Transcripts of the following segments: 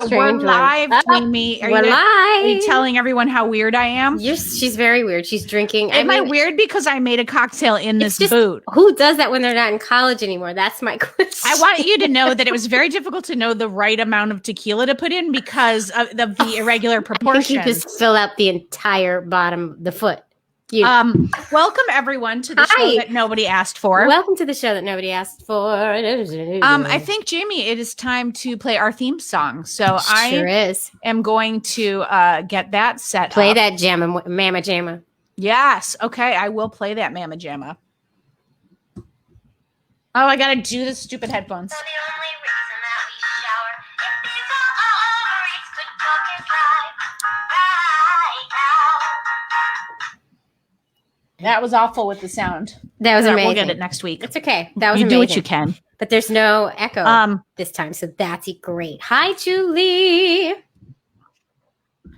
We're live, Jaimie. We're live. Are you telling everyone how weird I am? She's very weird. She's drinking. Am I weird because I made a cocktail in this boot? Who does that when they're not in college anymore? That's my question. I want you to know that it was very difficult to know the right amount of tequila to put in because of the irregular proportions. I think you just fill out the entire bottom, the foot. Welcome everyone to the show that nobody asked for. Welcome to the show that nobody asked for. I think, Jaimie, it is time to play our theme song. So I am going to get that set Play up. that jamma, Mama Jamma. Yes. Okay, I will play that Mama Jamma. Oh, I got to do the stupid headphones. So the only reason that we shower, if these ovaries could talk and cry right now. That was awful with the sound. That was amazing. We'll get it next week. It's okay. That was amazing. You do what you can. But there's no echo this time, so that's great. Hi, Julie.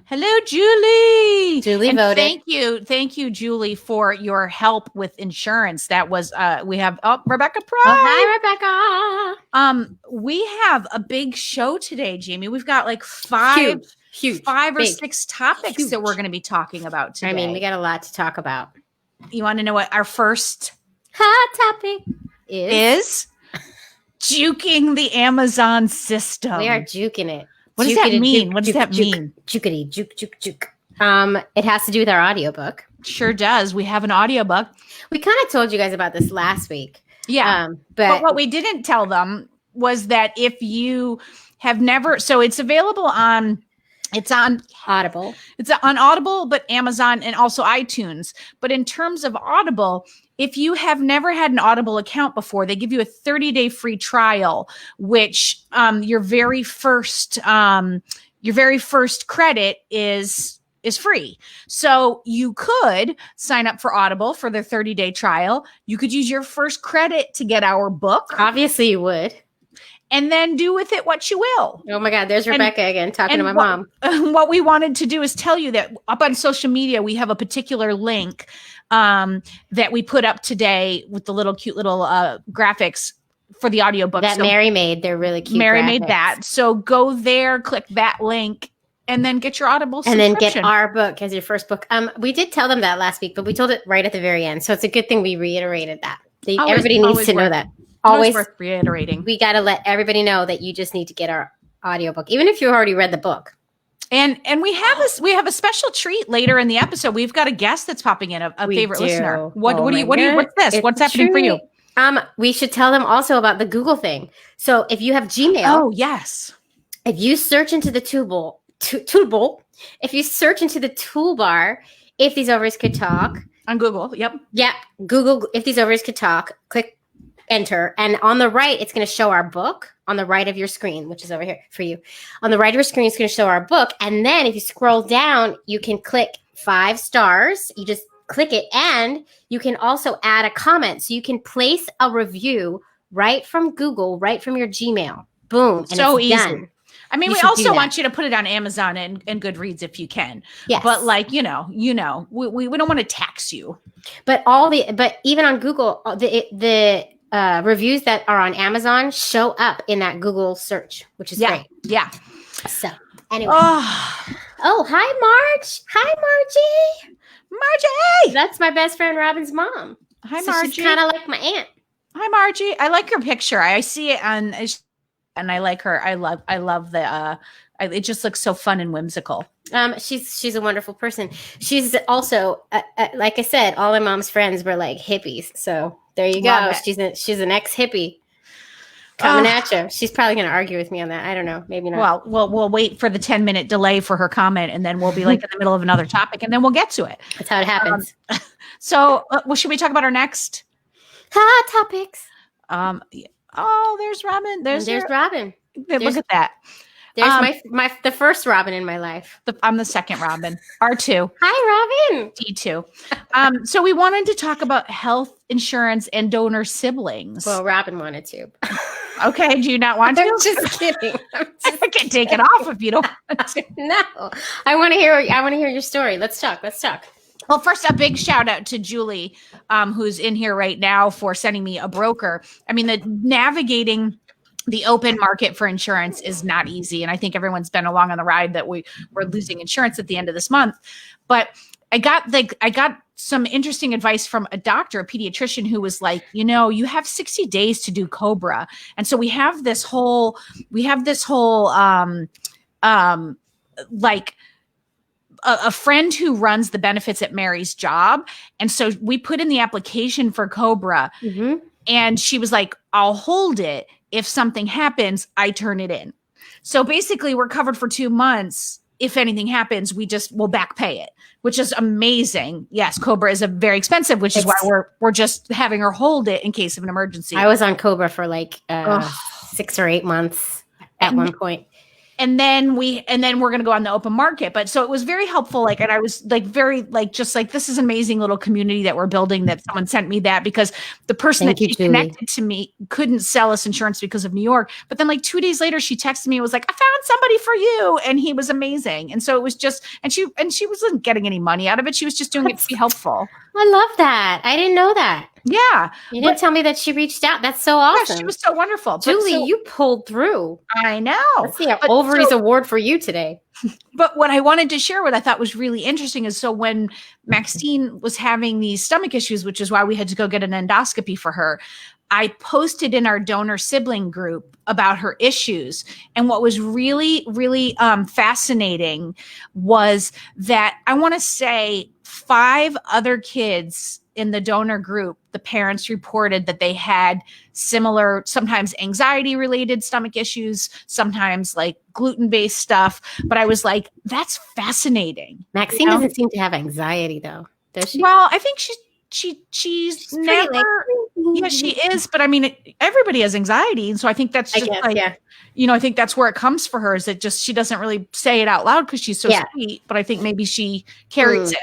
Hello, Julie. Julie voted. Thank you, Julie, for your help with insurance. That was we have Rebecca Price. Oh, hi, Rebecca. We have a big show today, Jaimie. We've got like five or six topics that we're going to be talking about today. I mean, we got a lot to talk about. You want to know what our first hot topic is? Juking the Amazon system. We are juking it. What does that mean? What does that mean? Jukity, juke. It has to do with our audiobook. Sure does. We have an audiobook. We kind of told you guys about this last week. Yeah. But what we didn't tell them was that if you have never, so it's available on, it's on Audible. It's on Audible, but Amazon and also iTunes. But in terms of Audible, if you have never had an Audible account before, they give you a 30-day free trial, which your very first credit is free. So you could sign up for Audible for their 30-day trial. You could use your first credit to get our book. Obviously you would. And then do with it what you will. Oh my God, there's Rebecca again talking to my mom. What we wanted to do is tell you that up on social media, we have a particular link that we put up today with the cute little graphics for the audiobook. That Mary made. They're really cute. Mary made that. So go there, click that link, and then get your Audible subscription. And then get our book as your first book. We did tell them that last week, but we told it right at the very end. So it's a good thing we reiterated that. Everybody needs to know that. Always worth reiterating. We got to let everybody know that you just need to get our audiobook, even if you already read the book. And we have a special treat later in the episode. We've got a guest that's popping in, a favorite listener. What's this? What's happening for you? We should tell them also about the Google thing. So if you have Gmail, oh yes, if you search into the toolbar, If These Ovaries Could Talk on Google, Google If These Ovaries Could Talk, click enter, and on the right it's going to show our book on the right of your screen, which is over here for you. On the right of your screen it's going to show our book, and then if you scroll down you can click 5 stars. You just click it, and you can also add a comment, so you can place a review right from Google, right from your Gmail. Boom. And so it's easy. Done. I mean, we also want you to put it on Amazon and Goodreads if you can. Yes. But we don't want to tax you. But even on Google, the reviews that are on Amazon show up in that Google search, which is great. Yeah. So anyway. Oh, hi, Marge. Hi, Margie. Margie. That's my best friend Robin's mom. Hi, Margie. She's kind of like my aunt. Hi, Margie. I like your picture. I see it and I like her. I love the. It just looks so fun and whimsical. She's a wonderful person. She's also, like I said, all my mom's friends were like hippies. So there you go. She's an ex-hippie coming at you. She's probably going to argue with me on that. I don't know. Maybe not. Well, we'll wait for the 10-minute delay for her comment, and then we'll be like in the middle of another topic, and then we'll get to it. That's how it happens. Should we talk about our next hot topics? Oh, there's Robin. There's Robin. Look at that. There's the first Robin in my life. I'm the second Robin. R2. Hi, Robin. D2. So we wanted to talk about health insurance and donor siblings. Well, Robin wanted to. Okay. Do you not want to? I'm just kidding. I can take it off if you don't want to. No. I want to hear your story. Let's talk. Well, first, a big shout out to Julie, who's in here right now, for sending me a broker. I mean, the navigating the open market for insurance is not easy. And I think everyone's been along on the ride that we're losing insurance at the end of this month. But I got some interesting advice from a doctor, a pediatrician, who was like, you have 60 days to do Cobra. And so we have this whole like a friend who runs the benefits at Mary's job. And so we put in the application for Cobra, and she was like, I'll hold it. If something happens, I turn it in. So basically we're covered for 2 months. If anything happens, we'll back pay it, which is amazing. Yes, Cobra is very expensive, which is why we're just having her hold it in case of an emergency. I was on Cobra for like 6 or 8 months at one point. And then we're going to go on the open market. But so it was very helpful. Like, and I was like, very like, just like, this is an amazing little community that we're building, that someone sent me that, because the person that she connected to me couldn't sell us insurance because of New York. But then like 2 days later, she texted me and was like, I found somebody for you. And he was amazing. And so it was just, and she wasn't getting any money out of it. She was just doing it to be helpful. I love that. I didn't know that. Yeah. You didn't tell me that she reached out. That's so awesome. Yeah, she was so wonderful. Julie, you pulled through. I know. Let's see an ovaries award for you today. But what I wanted to share, what I thought was really interesting, is so when Maxine was having these stomach issues, which is why we had to go get an endoscopy for her, I posted in our donor sibling group about her issues. And what was really, really fascinating was that I want to say 5 other kids in the donor group, the parents reported that they had similar, sometimes anxiety related stomach issues, sometimes like gluten-based stuff. But I was like, that's fascinating. Maxine doesn't seem to have anxiety though, does she? Well, I think she's never, yeah, she is. But I mean, everybody has anxiety. And so I think that's just I think that's where it comes for her, is that just, she doesn't really say it out loud because she's so sweet, but I think maybe she carries it.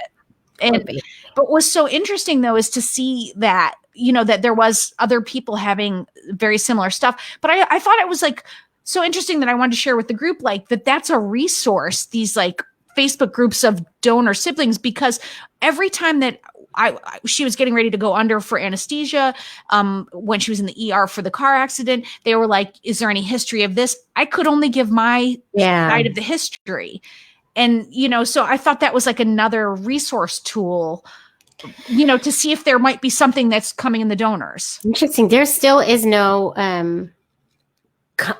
But what's so interesting though is to see that, that there was other people having very similar stuff. But I thought it was like so interesting that I wanted to share with the group, like that's a resource, these like Facebook groups of donor siblings, because every time that she was getting ready to go under for anesthesia, when she was in the ER for the car accident, they were like, is there any history of this? I could only give my side of the history. And, so I thought that was like another resource tool, to see if there might be something that's coming in the donors. Interesting. There still is no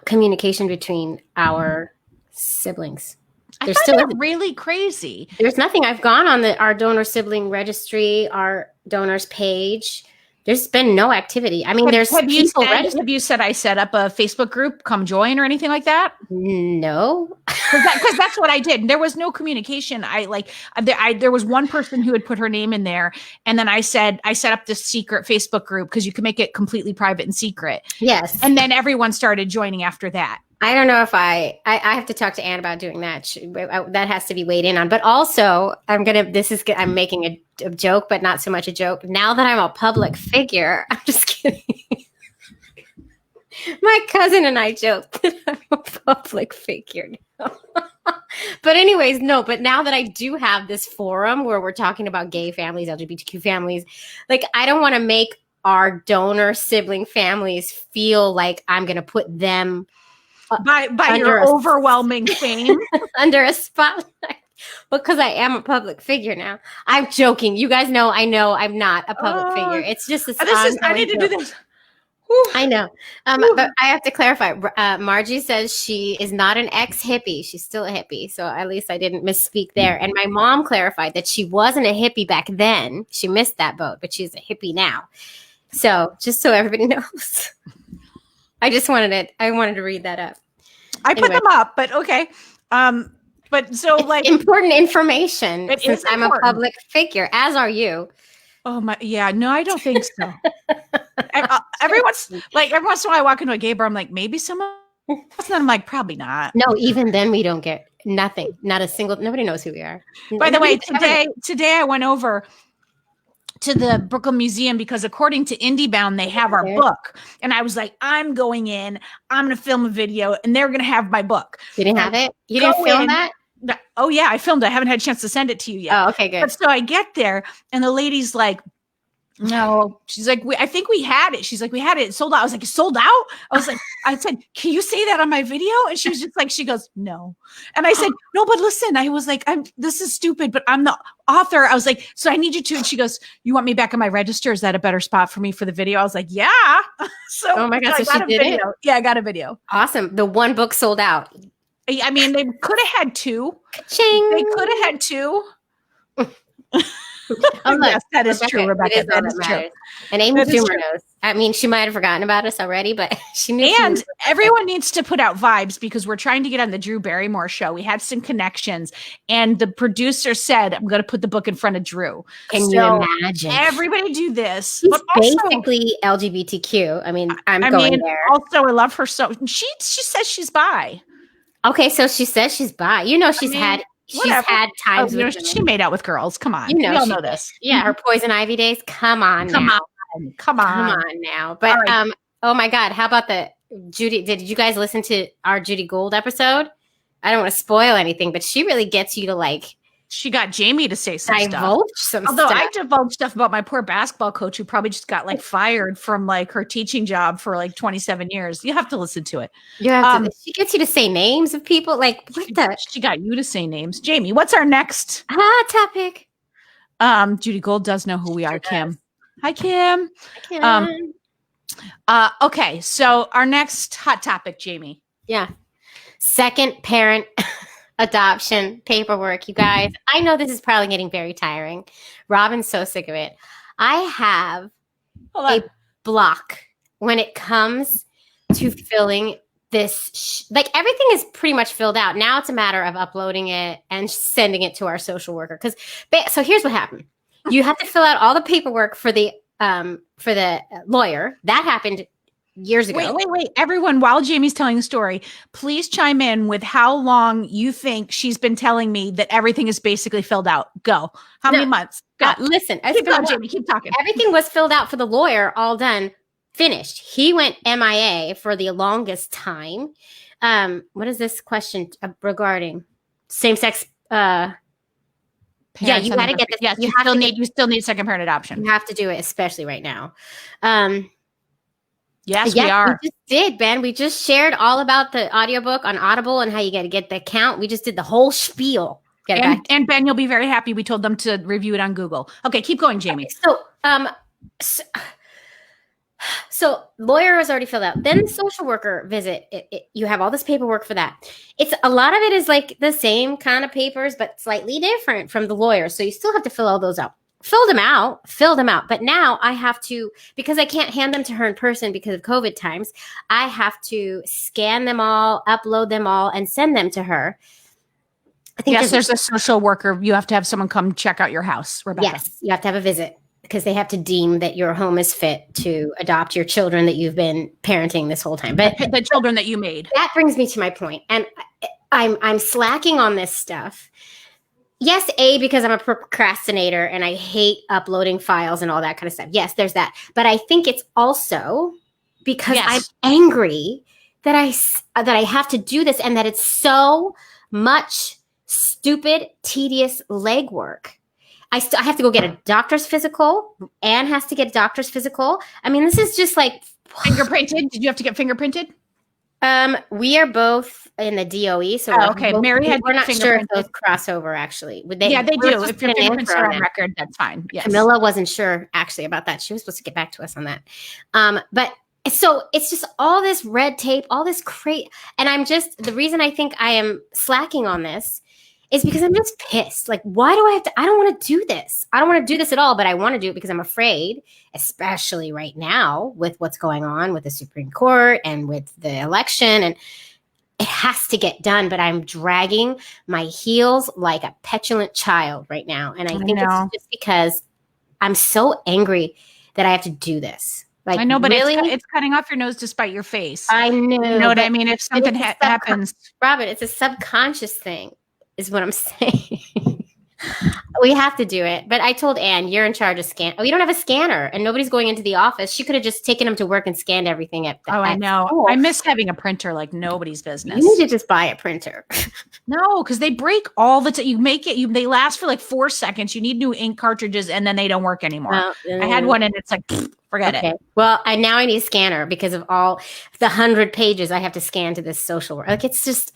communication between our siblings. I find that really crazy. There's nothing. I've gone on our donor sibling registry, our donors page. There's been no activity. I mean, have you said I set up a Facebook group, come join, or anything like that? No, because that's what I did. And there was no communication. There was one person who had put her name in there, and then I set up this secret Facebook group because you can make it completely private and secret. Yes, and then everyone started joining after that. I don't know if I have to talk to Anne about doing that. That has to be weighed in on. But also, I'm making a joke, but not so much a joke. Now that I'm a public figure, I'm just kidding. My cousin and I joke that I'm a public figure now. But anyways, no. But now that I do have this forum where we're talking about gay families, LGBTQ families, like I don't want to make our donor sibling families feel like I'm going to put them by your overwhelming fame under a spotlight, because I am a public figure now. I'm joking. You guys know I'm not a public figure. It's just this. I need to do this. I know. But I have to clarify. Margie says she is not an ex-hippie. She's still a hippie. So at least I didn't misspeak there. And my mom clarified that she wasn't a hippie back then. She missed that boat, but she's a hippie now. So just so everybody knows. I wanted to read that up. I put them up, but okay. But so it's like important information since I'm important. a public figure, as are you. Oh my, yeah, no, I don't think so. every once in a while I walk into a gay bar, I'm like, maybe someone else, and I'm like, probably not. No, even then we don't get nothing. Not a single, nobody knows who we are. By the way, today I went over to the Brooklyn Museum because according to IndieBound, they have our book. And I was like, I'm going in, I'm going to film a video and they're going to have my book. You didn't have it? You didn't film that? Oh yeah, I filmed it. I haven't had a chance to send it to you yet. Oh, okay, good. But so I get there and the lady's like, No, she's like, I think we had it. She's like, we had it. It sold out. I was like, it sold out? I said, can you say that on my video? And she was just like, she goes, no. And I said, no, but listen, I was like, this is stupid, but I'm the author. I was like, so I need you to. And she goes, you want me back on my register? Is that a better spot for me for the video? I was like, yeah. So, oh my God, I so got she a did video. it? Yeah, I got a video. Awesome. The one book sold out. I mean, they could have had two. Ka-ching. They could have had two. I'm Yes, that is true, Rebecca. That is true. And Amy Schumer knows. I mean, she might have forgotten about us already, but she knew. And everyone needs to put out vibes because we're trying to get on the Drew Barrymore show. We had some connections, and the producer said, I'm going to put the book in front of Drew. Can you imagine? Everybody do this. She's basically LGBTQ. I mean, I'm going there. Also, I love her so. She says she's bi. Okay, so she says she's bi. You know, she's had times with she made out with girls. Come on. You know, we all know this. Yeah, her Poison Ivy days. Come on now. Come on now. But right. Oh my God, how about the Judy? Did you guys listen to our Judy Gold episode? I don't want to spoil anything, but she really gets you to like. She got Jaimie to say some stuff. Although I divulged stuff about my poor basketball coach who probably just got like fired from like her teaching job for like 27 years. You have to listen to it. Yeah, she gets you to say names of people. Like what she got you to say names. Jaimie, what's our next topic? Judy Gold does know who we are, Kim. Hi, Kim. Hi, Kim. Okay, so our next hot topic, Jaimie. Yeah. Second parent adoption paperwork, you guys. I know this is probably getting very tiring. Robin's so sick of it. I have a block when it comes to filling this. Like everything is pretty much filled out. Now it's a matter of uploading it and sending it to our social worker. So here's what happened. You have to fill out all the paperwork for the lawyer. That happened years ago. Wait. Everyone, while Jaimie's telling the story, please chime in with how long you think she's been telling me that everything is basically filled out. Go. How many months? Go. Listen. Keep going, Jaimie. Keep talking. Everything was filled out for the lawyer, all done, finished. He went MIA for the longest time. What is this question regarding same-sex? Yeah, you got to get this. Yes, you still need second parent adoption. You have to do it, especially right now. Yes, we are. We just did, Ben. We just shared all about the audiobook on Audible and how you got to get the account. We just did the whole spiel. And Ben, you'll be very happy. We told them to review it on Google. Okay, keep going, Jaimie. So lawyer was already filled out. Then the social worker visit. You have all this paperwork for that. It's a lot of it is like the same kind of papers, but slightly different from the lawyer. So you still have to fill all those out. Filled them out. But now I have to, because I can't hand them to her in person because of COVID times, I have to scan them all, upload them all, and send them to her. I think there's a social worker. You have to have someone come check out your house, Rebecca. Yes, you have to have a visit because they have to deem that your home is fit to adopt your children that you've been parenting this whole time. But the children that you made. That brings me to my point. And I'm slacking on this stuff. Yes, because I'm a procrastinator and I hate uploading files and all that kind of stuff. Yes, there's that. But I think it's also because I'm angry that I have to do this and that it's so much stupid, tedious legwork. I have to go get a doctor's physical. Anne has to get a doctor's physical. I mean, this is just like fingerprinted. Did you have to get fingerprinted? We are both in the DOE, so okay. Mary had. We're not sure if those cross over. Actually, they do. If your fingerprints are on record, that's fine. Yes. Camilla wasn't sure actually about that. She was supposed to get back to us on that. But so it's just all this red tape, all this and the reason I think I am slacking on this is because I'm just pissed. Like, why do I have to? I don't want to do this. I don't want to do this at all, but I want to do it because I'm afraid, especially right now with what's going on with the Supreme Court and with the election. And it has to get done, but I'm dragging my heels like a petulant child right now. And I think it's just because I'm so angry that I have to do this. Like, I know, but really? It's cutting off your nose to spite your face. I know. You know what I mean? If something happens. Robin, it's a subconscious thing. Is what I'm saying. We have to do it. But I told Anne, you're in charge of scan. Oh, you don't have a scanner and nobody's going into the office. She could have just taken him to work and scanned everything at the I know. school. I miss having a printer like nobody's business. You need to just buy a printer. No, because they break all the time. You make it, they last for like 4 seconds. You need new ink cartridges and then they don't work anymore. I had one and it's like, forget it. Well, now I need a scanner because of all the 100 pages I have to scan to this social work. Like it's just,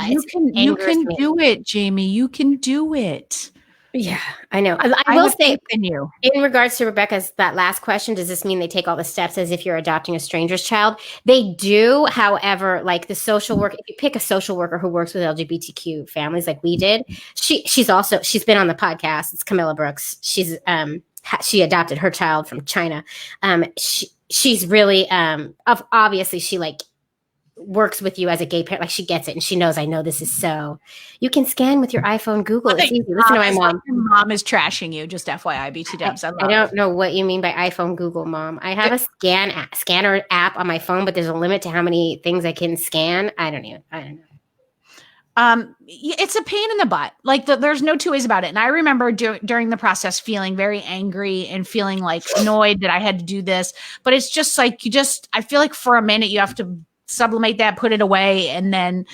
you can do it, Jaimie. You can do it. Yeah, I know. I will say in you. In regards to Rebecca's that last question, does this mean they take all the steps as if you're adopting a stranger's child? They do. However, like the social worker, if you pick a social worker who works with LGBTQ families like we did, she's been on the podcast. It's Camilla Brooks. She adopted her child from China. She's really obviously she like works with you as a gay parent, like she gets it and she knows. I know this is so. You can scan with your iPhone, Google. It's easy. Listen to my mom. Your mom is trashing you. Just FYI, BT Dubs. I don't know what you mean by iPhone, Google, Mom. I have a scanner app on my phone, but there's a limit to how many things I can scan. I don't know. It's a pain in the butt. Like there's no two ways about it. And I remember during the process feeling very angry and feeling like annoyed that I had to do this. But it's just like I feel like for a minute you have to sublimate that, put it away, and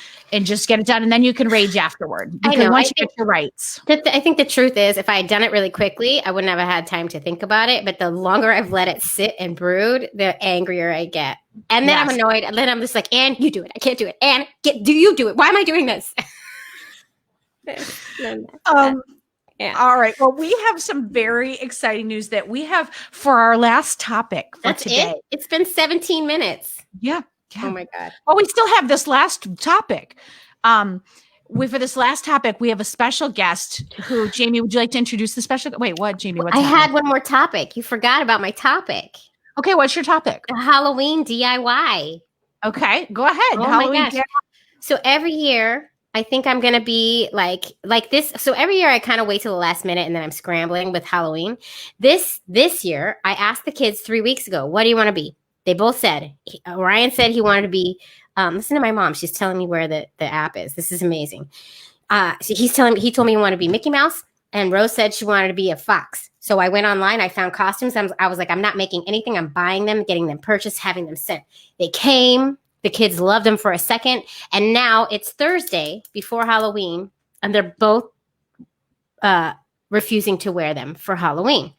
just get it done, and then you can rage afterward. Because once you get your rights, I think the truth is, if I had done it really quickly, I wouldn't have had time to think about it. But the longer I've let it sit and brood, the angrier I get, and then I'm annoyed, and then I'm just like, "Anne, you do it. I can't do it. Anne, do you do it? Why am I doing this?" Yeah. All right. Well, we have some very exciting news that we have for our last topic for today. It's been 17 minutes. Yeah. Oh my God. Well, we still have this last topic. For this last topic, we have a special guest who, Jaimie, would you like to introduce the special? Wait, what, Jaimie? I had one more topic. You forgot about my topic. Okay, what's your topic? Halloween DIY. Okay, go ahead. Oh Halloween my gosh. DIY. So every year, I think I'm going to be like this. So every year I kind of wait till the last minute and then I'm scrambling with Halloween. This year, I asked the kids 3 weeks ago, what do you want to be? They both said, Ryan said he wanted to be, listen to my mom. She's telling me where the app is. This is amazing. So he told me he wanted to be Mickey Mouse, and Rose said she wanted to be a fox. So I went online. I found costumes. I was like, I'm not making anything. I'm buying them, getting them purchased, having them sent. They came. The kids loved them for a second. And now it's Thursday before Halloween, and they're both refusing to wear them for Halloween.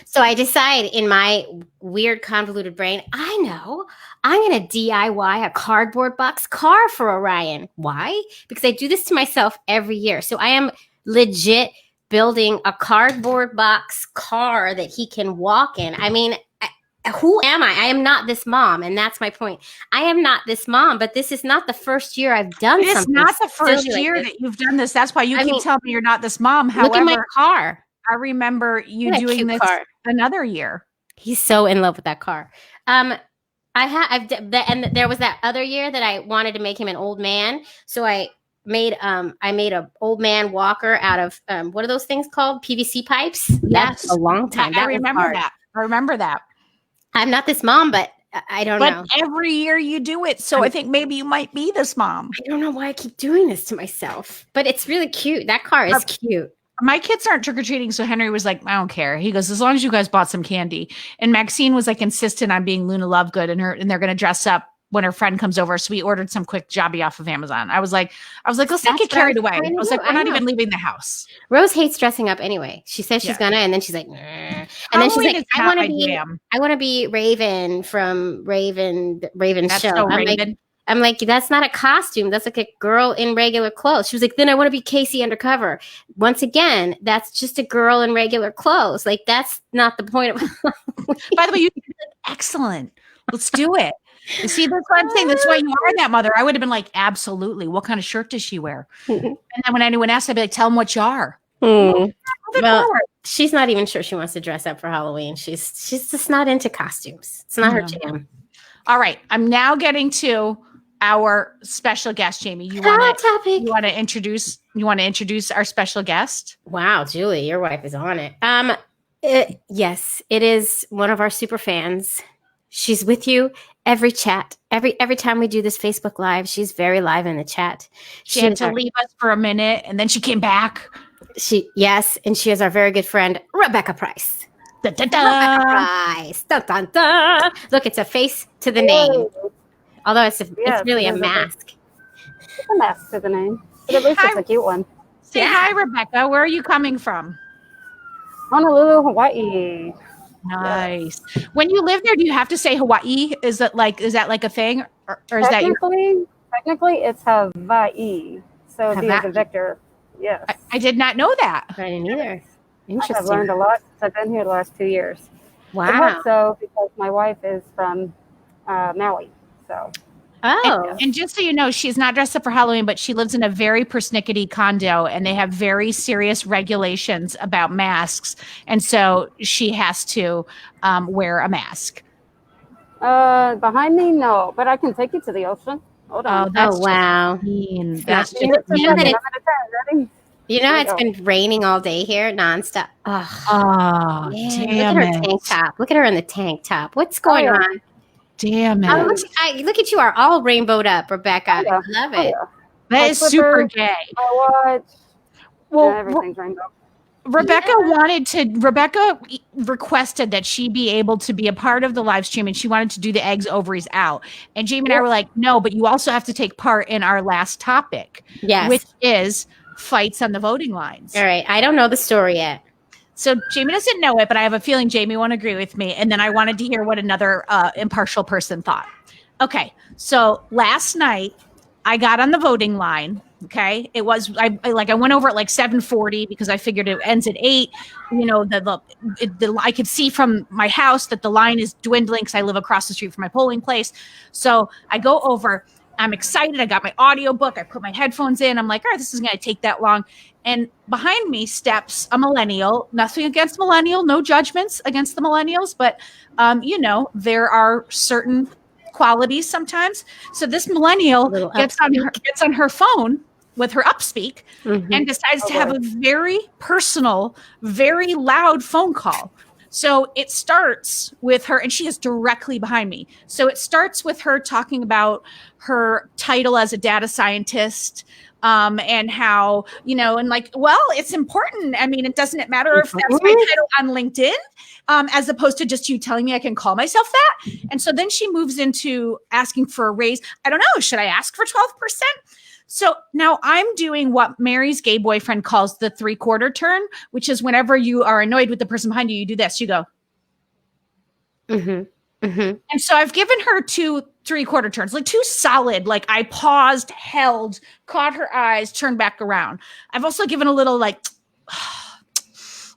So I decide in my weird convoluted brain, I know I'm going to DIY a cardboard box car for Orion. Why? Because I do this to myself every year. So I am legit building a cardboard box car that he can walk in. I mean, who am I? I am not this mom. And that's my point. I am not this mom, but this is not the first year I've done something. It's not the first year that you've done this. That's why you keep telling me you're not this mom. Look at my car. I remember you doing this another year. He He's so in love with that car. And there was that other year that I wanted to make him an old man. So I made a old man walker out of what are those things called? PVC pipes. Yes, that's a long time. I remember that. I'm not this mom, but I don't know. But every year you do it, so I think maybe you might be this mom. I don't know why I keep doing this to myself, but it's really cute. That car is cute. My kids aren't trick-or-treating, so Henry was like, I don't care. He goes, as long as you guys bought some candy. And Maxine was like insistent on being Luna Lovegood, and they're going to dress up when her friend comes over. So we ordered some quick jobby off of Amazon. I was like, let's not get carried away. I was like, we're not even leaving the house. Rose hates dressing up anyway. She says she's gonna, and then she's like, nah. And then she's like, I want to be Raven from Raven's show. So Raven. I'm like, that's not a costume. That's like a girl in regular clothes. She was like, then I want to be Casey Undercover. Once again, that's just a girl in regular clothes. Like, that's not the point of By the way, you did excellent. Let's do it. You see, that's what I'm saying. That's why you are that mother. I would have been like, absolutely. What kind of shirt does she wear? And then when anyone asks, I'd be like, tell them what you are. Well, she's not even sure she wants to dress up for Halloween. She's just not into costumes. It's not her jam. All right. I'm now getting to our special guest, Jaimie. You want to introduce our special guest? Wow, Julie, your wife is on it. Yes, it is one of our super fans. She's with you every chat. Every time we do this Facebook Live, she's very live in the chat. She had is to leave us for a minute, and then she came back. Yes, and she is our very good friend, Rebecca Price. Da, da, da. Rebecca Price. Dun, dun, dun. Look, it's a face to the name. Although it's really a mask. It's a mask to the name. But at least it's a cute one. Say hi, Rebecca. Where are you coming from? Honolulu, Hawaii. Nice. Yes. When you live there, do you have to say Hawaii? Is that like a thing, or is that your? Technically, it's Hawaii. So Hawaii. V as in Victor. Yes. I did not know that. I didn't either. Interesting. I've learned a lot since I've been here the last 2 years. Wow. So because my wife is from Maui, so. Oh. And just so you know, she's not dressed up for Halloween, but she lives in a very persnickety condo, and they have very serious regulations about masks, and so she has to wear a mask. Behind me, no, but I can take you to the ocean. Hold on. Oh wow. That's just mean. It's been raining all day here, nonstop. Oh, damn look at her tank top. Look at her in the tank top. What's going on? Damn it. Look at you are all rainbowed up, Rebecca. I love it. That is super gay. Well, everything's rainbow. Rebecca requested that she be able to be a part of the live stream, and she wanted to do the eggs, ovaries out. And Jaimie and I were like, no, but you also have to take part in our last topic, which is fights on the voting lines. All right. I don't know the story yet. So Jaimie doesn't know it, but I have a feeling Jaimie won't agree with me. And then I wanted to hear what another impartial person thought. Okay. So last night I got on the voting line. Okay. It was, I went over at like 7:40 because I figured it ends at 8. I could see from my house that the line is dwindling because I live across the street from my polling place. So I go over, I'm excited. I got my audiobook. I put my headphones in. I'm like, all right, this isn't going to take that long. And behind me steps a millennial. Nothing against millennial, no judgments against the millennials, but there are certain qualities sometimes. So this millennial gets on her phone with her upspeak and decides to have a very personal, very loud phone call. So it starts with her, and she is directly behind me. So it starts with her talking about her title as a data scientist, and how, it's important. I mean, doesn't it matter if that's my title on LinkedIn, as opposed to just you telling me I can call myself that? And so then she moves into asking for a raise. I don't know. Should I ask for 12%? So now I'm doing what Mary's gay boyfriend calls the 3/4 turn, which is whenever you are annoyed with the person behind you, you do this. You go. And so I've given her 2 3/4 turns, like 2 solid, like I paused, held, caught her eyes, turned back around. I've also given a little like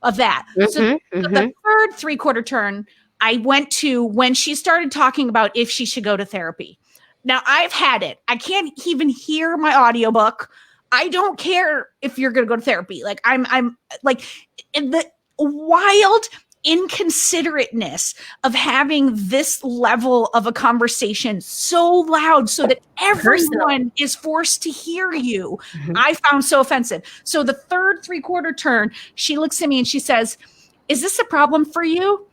of that. So the third 3/4 turn, I went to when she started talking about if she should go to therapy. Now I've had it. I can't even hear my audiobook. I don't care if you're going to go to therapy. Like I'm like in the wild inconsiderateness of having this level of a conversation so loud so that everyone is forced to hear you. I found so offensive. So the third 3/4 turn, she looks at me and she says, "Is this a problem for you?"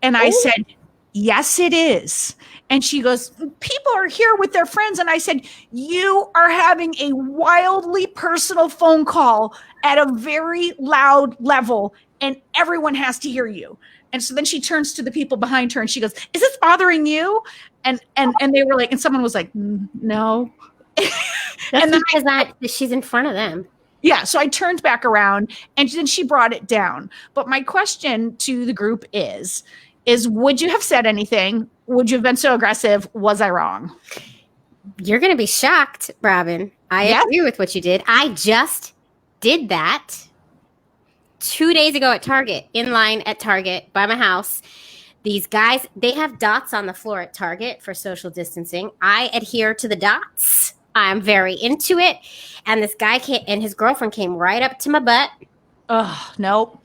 And I said, "Yes, it is." And she goes, "People are here with their friends." And I said, "You are having a wildly personal phone call at a very loud level, and everyone has to hear you." And so then she turns to the people behind her and she goes, "Is this bothering you?" And they were like, and someone was like, "No." And then because she's in front of them. Yeah. So I turned back around and then she brought it down. But my question to the group is would you have said anything? Would you have been so aggressive? Was I wrong? You're going to be shocked, Robin. I agree with what you did. I just did that 2 days ago at Target, in line at Target by my house. These guys, they have dots on the floor at Target for social distancing. I adhere to the dots. I'm very into it. And this guy and his girlfriend came right up to my butt. Oh, nope.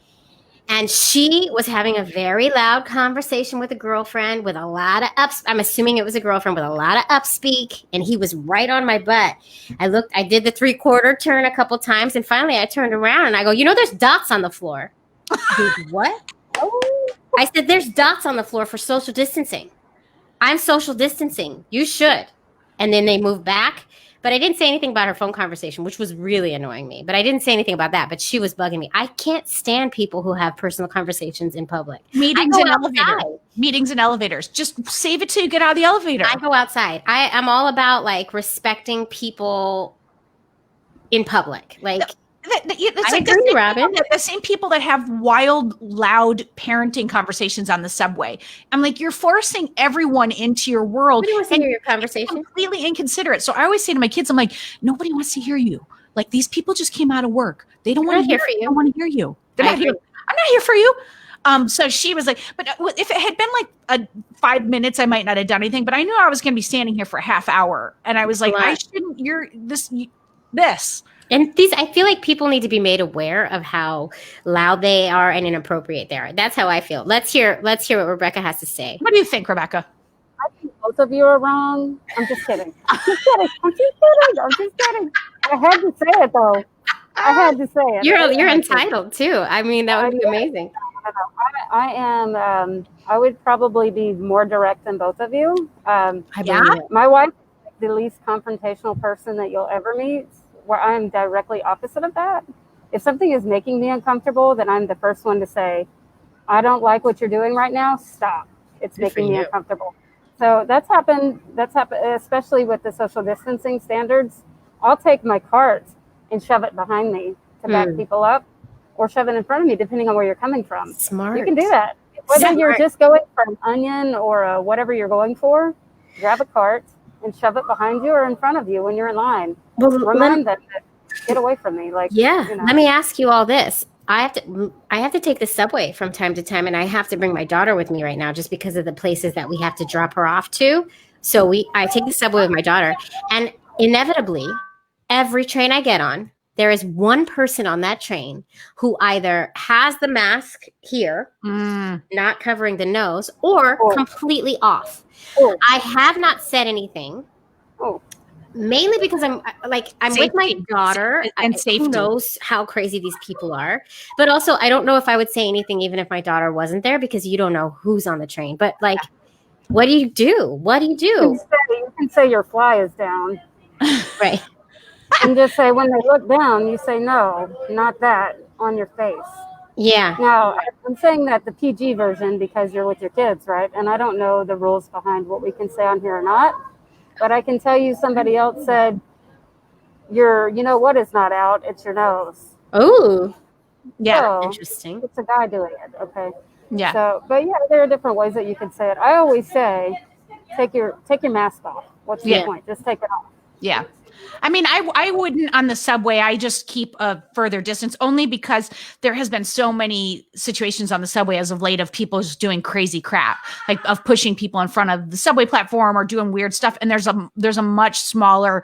And she was having a very loud conversation with a girlfriend with a lot of I'm assuming it was a girlfriend with a lot of upspeak. And he was right on my butt. I did the 3/4 turn a couple times. And finally I turned around and I go, there's dots on the floor. What? I said, there's dots on the floor for social distancing. I'm social distancing. You should. And then they move back. But I didn't say anything about her phone conversation, which was really annoying me. But I didn't say anything about that. But she was bugging me. I can't stand people who have personal conversations in public. Meetings in elevators. Meetings in elevators. Just save it till you get out of the elevator. I go outside. I'm all about like respecting people in public. Like it's I like agree, Robin. The same people that have wild, loud parenting conversations on the subway. I'm like, you're forcing everyone into your world. Nobody wants to hear your conversation. Completely inconsiderate. So I always say to my kids, I'm like, nobody wants to hear you. Like these people just came out of work. They don't want to hear you. They don't want to hear you. I'm not here for you. So she was like, but if it had been like 5 minutes, I might not have done anything. But I knew I was going to be standing here for a half hour, and I was like, I shouldn't. This. And I feel like people need to be made aware of how loud they are and inappropriate they are. That's how I feel. Let's hear what Rebecca has to say. What do you think, Rebecca? I think both of you are wrong. I'm just kidding. I'm just kidding. I had to say it though. I had to say it. You're entitled too. I mean, that would be amazing. I am. I would probably be more direct than both of you. My wife is the least confrontational person that you'll ever meet. Where I'm directly opposite of that. If something is making me uncomfortable, then I'm the first one to say, I don't like what you're doing right now. Stop. It's making me uncomfortable. So that's happened, especially with the social distancing standards. I'll take my cart and shove it behind me to back people up, or shove it in front of me, depending on where you're coming from. Smart. You can do that. Whether you're just going for an onion or whatever you're going for, grab a cart and shove it behind you or in front of you when you're in line. Well, remind them to get away from me. Like, Let me ask you all this. I have to take the subway from time to time, and I have to bring my daughter with me right now just because of the places that we have to drop her off to. So I take the subway with my daughter, and inevitably, every train I get on, there is one person on that train who either has the mask here, not covering the nose, or completely off. I have not said anything, mainly because I'm with my daughter, and who knows how crazy these people are. But also, I don't know if I would say anything even if my daughter wasn't there, because you don't know who's on the train. But like, what do you do? What do you do? You can say your fly is down. Right. And just say, when they look down, you say, no, not that, on your face. Yeah. Now, I'm saying that the PG version because you're with your kids, right? And I don't know the rules behind what we can say on here or not. But I can tell you somebody else said, you know what is not out? It's your nose. Oh. Yeah. So, interesting. It's a guy doing it, okay? Yeah. So, but yeah, there are different ways that you can say it. I always say, take your mask off. What's the point? Just take it off. Yeah. I mean, I wouldn't on the subway. I just keep a further distance, only because there has been so many situations on the subway as of late of people just doing crazy crap, like of pushing people in front of the subway platform or doing weird stuff. And there's a much smaller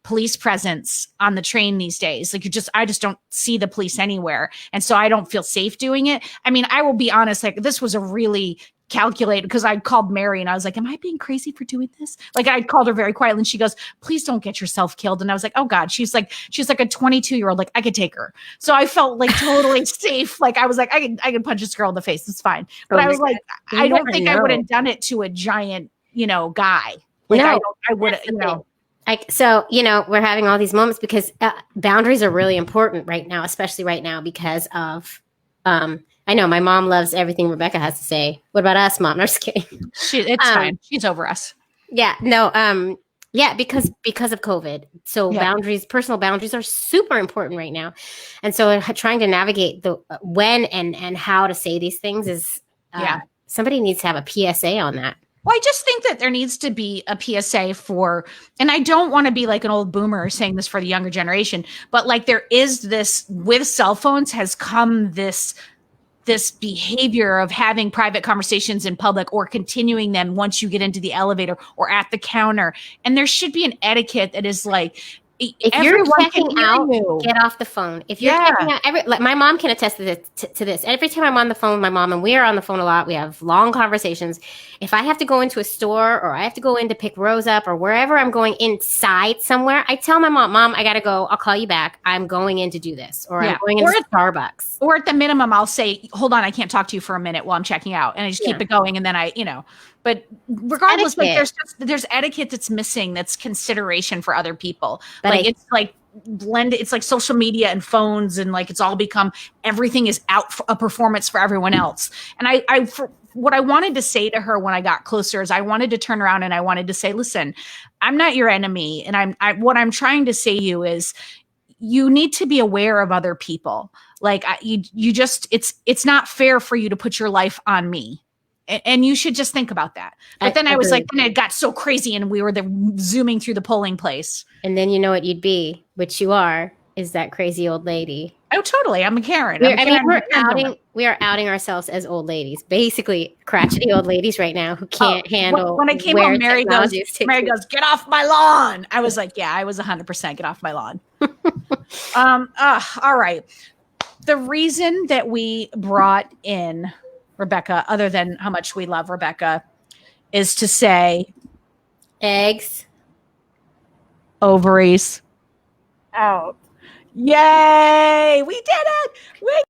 police presence on the train these days. Like I just don't see the police anywhere. And so I don't feel safe doing it. I mean, I will be honest, like this was a really calculated, because I called Mary and I was like, am I being crazy for doing this? Like I called her very quietly and she goes, please don't get yourself killed. And I was like, oh God, she's like a 22-year-old. Like I could take her. So I felt like totally safe. Like I was like, I can punch this girl in the face. It's fine. But I was like, I don't think I would have done it to a giant, guy. Like I would have, So, we're having all these moments because boundaries are really important right now, especially right now because of, I know my mom loves everything Rebecca has to say. What about us, Mom? I'm just kidding. It's fine. She's over us. Yeah, no. Yeah, because of COVID. So personal boundaries are super important right now. And so trying to navigate the when and how to say these things is, somebody needs to have a PSA on that. Well, I just think that there needs to be a PSA and I don't want to be like an old boomer saying this for the younger generation, but like there is this, with cell phones has come this behavior of having private conversations in public or continuing them once you get into the elevator or at the counter. And there should be an etiquette that is like, if you're checking out, get off the phone. If you're checking out, my mom can attest to this. Every time I'm on the phone with my mom, and we are on the phone a lot, we have long conversations. If I have to go into a store or I have to go in to pick Rose up or wherever I'm going inside somewhere, I tell my mom, I got to go. I'll call you back. I'm going in to do this. Or I'm going into Starbucks. Or at the minimum, I'll say, hold on, I can't talk to you for a minute while I'm checking out. And I just keep it going. And then But regardless, like etiquette. there's etiquette that's missing. That's consideration for other people. But Like it's like blended. It's like social media and phones, and like it's all become everything is out for a performance for everyone else. And what I wanted to say to her when I got closer is I wanted to turn around and I wanted to say, listen, I'm not your enemy, and what I'm trying to say to you is you need to be aware of other people. Like you just it's not fair for you to put your life on me. And you should just think about that. But then I was like, then it got so crazy and we were zooming through the polling place. And then you know what you'd be, which you are, is that crazy old lady. Oh, totally. I'm a Karen. We are outing ourselves as old ladies, basically crotchety old ladies right now who can't handle. When I came home, Mary goes, get off my lawn. I was like, yeah, I was 100% get off my lawn. All right. The reason that we brought in Rebecca, other than how much we love Rebecca, is to say eggs, ovaries out. Yay! We did it! We